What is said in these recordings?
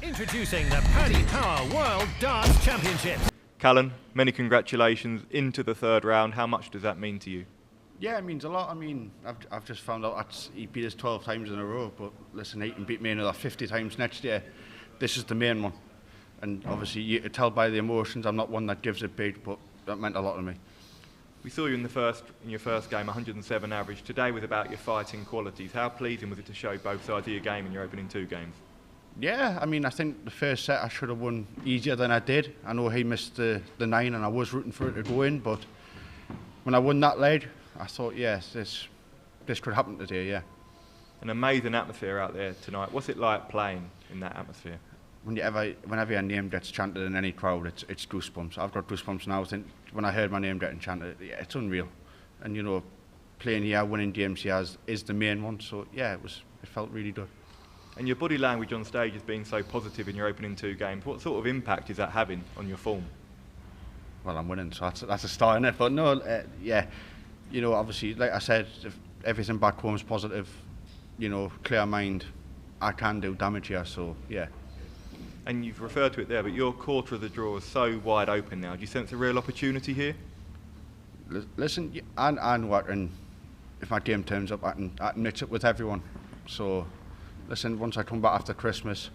Introducing the Paddy Power World Darts Championships. Callan, many congratulations into the third round. How much does that mean to you? Yeah, it means a lot. I mean, I've just found out he beat us 12 times in a row, but listen, he can beat me another 50 times next year. This is the main one. And obviously, you can tell by the emotions, I'm not one that gives it big, but that meant a lot to me. We saw you in your first game, 107 average. Today was about your fighting qualities. How pleasing was it to show both sides of your game in your opening two games? Yeah, I mean, I think the first set I should have won easier than I did. I know he missed the 9 and I was rooting for it to go in, but when I won that leg, I thought, yes, this could happen today, yeah. An amazing atmosphere out there tonight. What's it like playing in that atmosphere? Whenever your name gets chanted in any crowd, it's goosebumps. I've got goosebumps now. When I heard my name getting chanted, yeah, it's unreal. And you know, playing here, winning games here is the main one. So yeah, it felt really good. And your body language on stage has been so positive in your opening two games. What sort of impact is that having on your form? Well, I'm winning, so that's a start in it. But no, yeah, you know, obviously, like I said, if everything back home is positive, you know, clear mind, I can do damage here. So yeah. And you've referred to it there, but your quarter of the draw is so wide open now. Do you sense a real opportunity here? Listen, I know what, and if my game turns up, I can mix it with everyone. So, listen, once I come back after Christmas,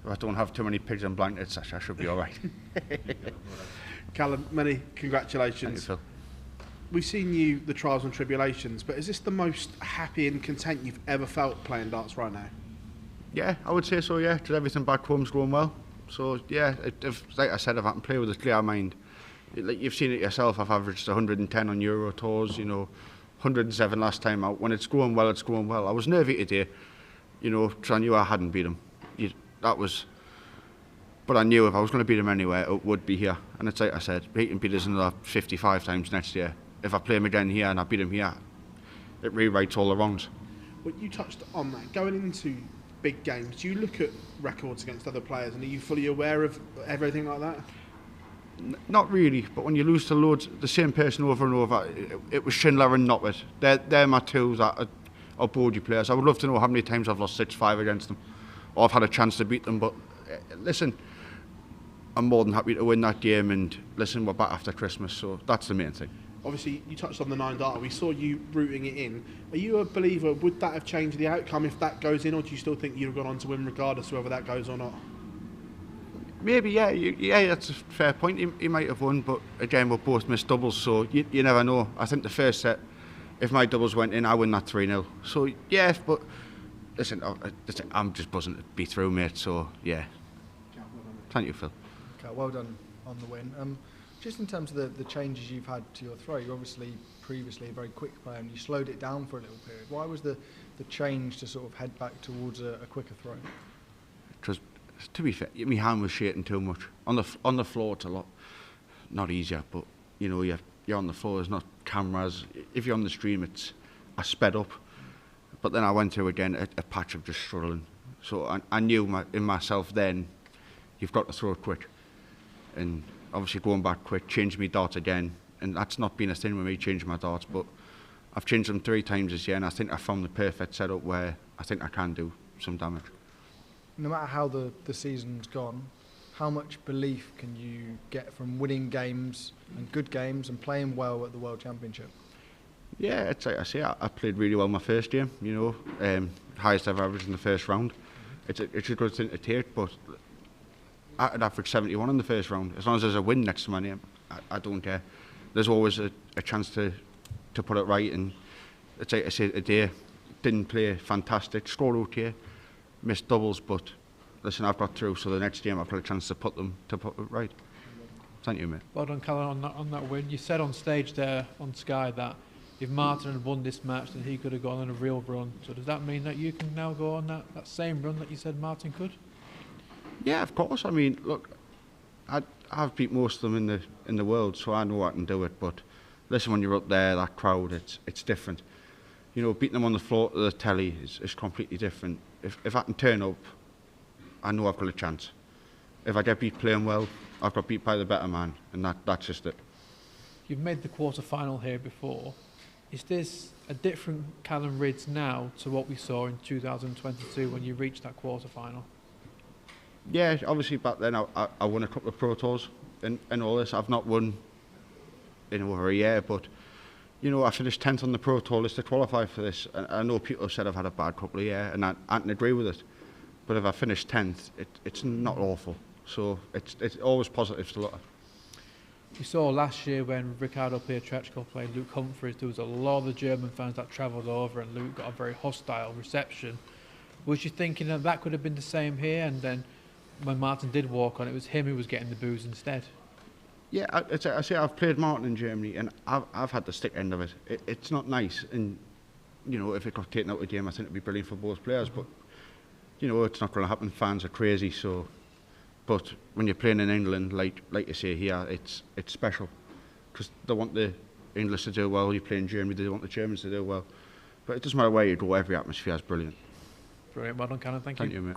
if I don't have too many pigs and blankets, I should be all right. Callan, many congratulations. Thank you, Phil. We've seen you, the trials and tribulations, but is this the most happy and content you've ever felt playing darts right now? Yeah, I would say so, yeah, because everything back home's going well. So, yeah, like I said, if I can play with a clear mind, like you've seen it yourself, I've averaged 110 on Euro tours, you know, 107 last time out. When it's going well, it's going well. I was nervy today, you know, because I knew I hadn't beat him. But I knew if I was going to beat him anyway, it would be here. And it's like I said, he can beat us another 55 times next year. If I play him again here and I beat him here, it rewrites all the wrongs. Well, you touched on that. Going into big games, do you look at records against other players and are you fully aware of everything like that? Not really, but when you lose to loads, the same person over and over, it was Schindler and Notwit. They're my two that are body players. I would love to know how many times I've lost 6-5 against them, or I've had a chance to beat them, but listen, I'm more than happy to win that game, and listen, we're back after Christmas, so that's the main thing. Obviously, you touched on the 9 dart. We saw you rooting it in. Are you a believer? Would that have changed the outcome if that goes in, or do you still think you'd have gone on to win regardless of whether that goes or not? Maybe, yeah. Yeah, that's a fair point. He might have won, but again, we both missed doubles, so you never know. I think the first set, if my doubles went in, I win that 3-0. So, yeah, but listen, I'm just buzzing to be through, mate, so, yeah. Thank you, Phil. Okay, well done on the win. Just in terms of the changes you've had to your throw, you're obviously previously a very quick player and you slowed it down for a little period. Why was the change to sort of head back towards a quicker throw? Because, to be fair, my hand was shaking too much. On the floor, it's a lot not easier, but you know, you're on the floor. There's not cameras. If you're on the stream, I sped up. But then I went through again a patch of just struggling. So I knew in myself then, you've got to throw it quick, and obviously going back quick, changing my darts again, and that's not been a thing with me changing my darts, but I've changed them 3 times this year, and I think I found the perfect setup where I think I can do some damage. No matter how the season's gone, how much belief can you get from winning games and good games and playing well at the World Championship? Yeah, it's like I say, I played really well my first game, you know, highest ever average in the first round. It's a good thing to take, but I'd average 71 in the first round. As long as there's a win next to my name, I don't care. There's always a chance to put it right, and it's like I said, today didn't play fantastic, scored okay, missed doubles, but listen, I've got through, so the next game I've got a chance to put it right. Thank you, mate. Well done, Callan, on that win. You said on stage there on Sky that if Martin had won this match, then he could have gone on a real run. So does that mean that you can now go on that same run that you said Martin could? Yeah, of course. I mean, look, I've beat most of them in the world, so I know I can do it. But listen, when you're up there, that crowd, it's different. You know, beating them on the floor to the telly is completely different. If I can turn up, I know I've got a chance. If I get beat playing well, I've got beat by the better man, and that's just it. You've made the quarter-final here before. Is this a different Callan Rydz now to what we saw in 2022 when you reached that quarter-final? Yeah, obviously back then I won a couple of Pro Tours and all this. I've not won in over a year, but you know, I finished 10th on the Pro Tour list to qualify for this. I know people have said I've had a bad couple of years, and I can agree with it. But if I finish 10th, it's not awful. So it's always positive to look at. We saw last year when Ricardo Pietreczko played Luke Humphries, there was a lot of the German fans that travelled over and Luke got a very hostile reception. Was you thinking that could have been the same here, and then when Martin did walk on, it was him who was getting the boos instead? Yeah, I say I've played Martin in Germany, and I've had the stick end of it. It's not nice, and you know, if it got taken out of the game, I think it'd be brilliant for both players. But you know, it's not going to happen. Fans are crazy, so. But when you're playing in England, like you say here, it's special because they want the English to do well. You play in Germany, they want the Germans to do well. But it doesn't matter where you go. Every atmosphere is brilliant. Brilliant, well done, Callan. Thank you. Thank you, mate.